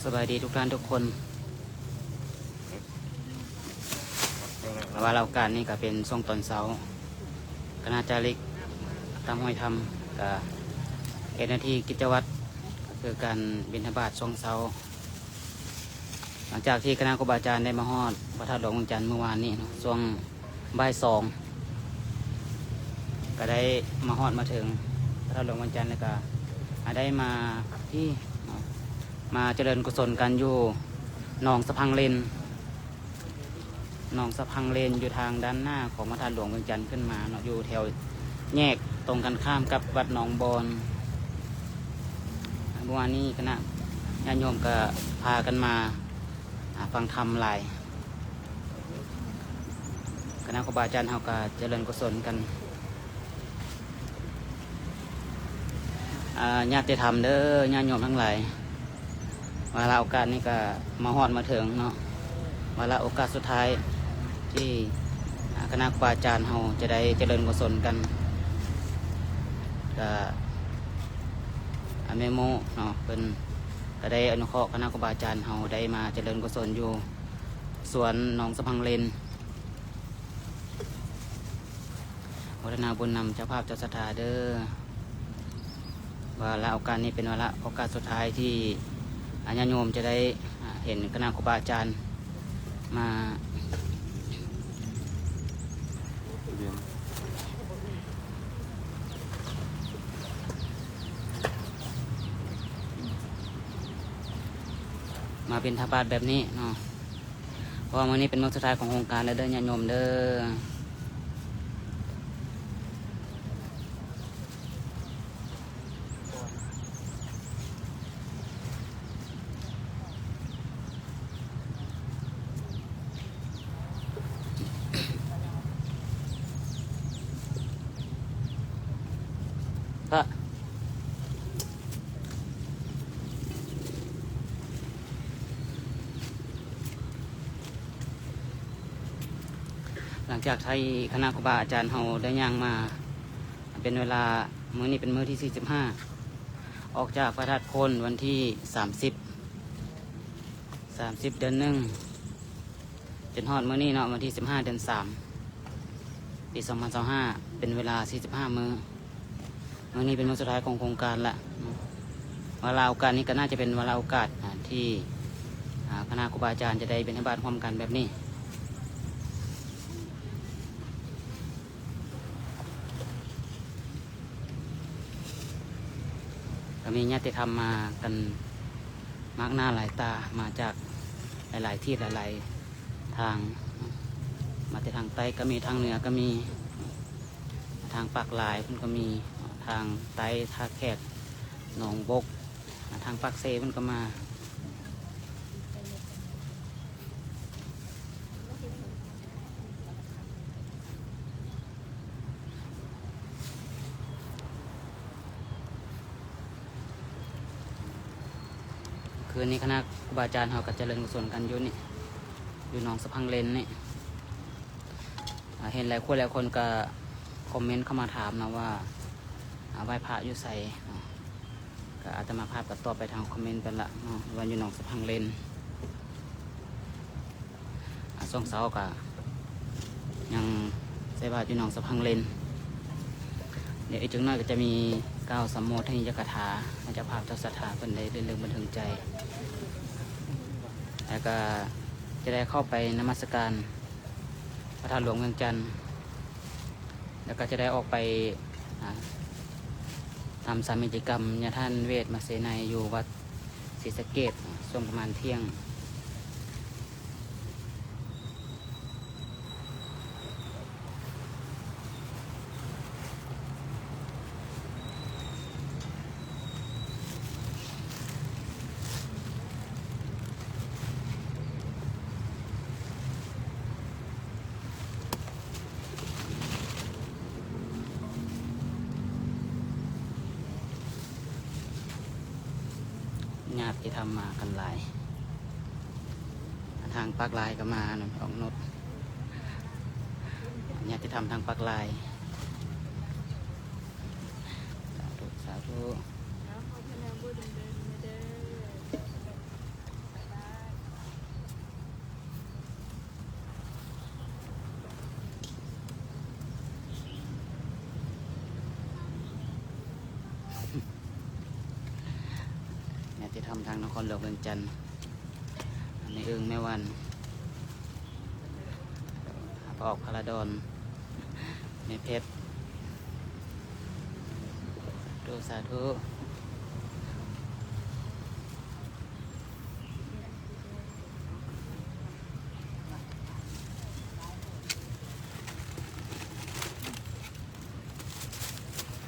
สบายดีทุกท่านทุกคนว่าเราการนี่ก็เป็นทรงตอนเสาคณะจาริกตามห้อยธรรมกับหน้าที่กิจวัตรคือการบิณฑบาตทรงเสาหลังจากที่คณะครูบาอาจารย์ได้มาฮอดพระธาตุหลวงเวียงจันทร์เมื่อวานนี้ช่วงบ่ายสองก็ได้มาฮอดมาถึงพระธาตุหลวงเวียงจันทร์แล้วก็ได้มาที่มาเจริญกุศลกันอยู่หนองสะพังเลนอยู่ทางด้านหน้าของพระธาตุหลวงเวียงจันทร์ขึ้นมาเนาะอยู่แถวแยกตรงกันข้ามกับวัดหนองบอนเมื่อวานนี้คณะญาติโยมก็พากันมาฟังธรรมหลายคณะครูบาอาจารย์เขาก็เจริญกุศลกันญาติธรรมเด้อญาติโยมทั้งหลายวาระโอกาสนี้ก็มาฮอดมาถึงเนาะวาระโอกาสสุดท้ายที่คณะครูบาอาจารย์เราจะได้เจริญกุศลกันก็เมโมเนาะเป็นก็ได้อนุเคราะห์คณะครูบาอาจารย์เราได้มาเจริญกุศลอยู่สวนหนองสะพังเลนวัฒนาบุญนำเจ้าภาพเจ้าศรัทธาเด้อวาระโอกาสนี้เป็นวาระโอกาสสุดท้ายที่ญาติโยมจะได้เห็นคณะครูบาอาจารย์มาเป็นทาบาทแบบนี้เนาะเพราะวันนี้เป็นมื้อสุดท้ายของโครงการแล้วเด้อญาติโยมเด้อพระหลังจากที่คณะครูบาอาจารย์เราได้ย่างมาเป็นเวลามื้อนี้เป็นมื้อที่45ออกจากพระธาตุโพนวันที่30เดือน1จนฮอดมื้อนี้เนาะวันที่15เดือน3ปี2025เป็นเวลา45มื้อนี้เป็นมื้อสุดท้ายของโครงการละเวลาโอกาสนี้ก็น่าจะเป็นเวลาโอกาสที่คณะครูบาอาจารย์จะได้เป็นให้บ้านพร้อมกันแบบนี้ก็มีญาติธรรมมากันมากหน้าหลายตามาจากหลายๆที่หลายๆทางมาแต่ทางใต้ก็มีทางเหนือก็มีทางปากหลายเพิ่นก็มีทางใต้ท่าแขกหนองบกทางปากเซเพิ่นก็มาคืนนี้คณะครูบาอาจารย์เขาก็เจริญกุศลกันอยู่นี่อยู่หนองสะพังเลนนี่เห็นหลายคนก็คอมเมนต์เข้ามาถามนะว่าไหว้พระอยู่ใส่ก็อาตมาภาพก็ตอบไปทางคอมเมนต์ไปละวันอยู่หนองสะพังเลนส่งเสาก็ยังใส่บาตรอยู่หนองสะพังเลนเดี๋ยวอีกจังน้อยก็จะมีก้าวสัมโมทนิยกถาเจ้าภาพเจ้าศรัทธาเป็นได้เรื่องบันเทิงใจแล้วก็จะได้เข้าไปนมัสการพระธาตุหลวงเวียงจันทร์แล้วก็จะได้ออกไปทำสามิจิกรรมญาท่านเวทมาเสนัยอยู่วัดศรีสะเกษช่วงประมาณเที่ยงญาติที่ทำมากันหลายทางปากลายก็มาหนึ่งออกนดญาติที่ทำทางปากลายสาธุ ทางนครหลวงเวียงจันทร์ในเอิงแม่วันออกพาราดอนแม่เพชรดูสาธุ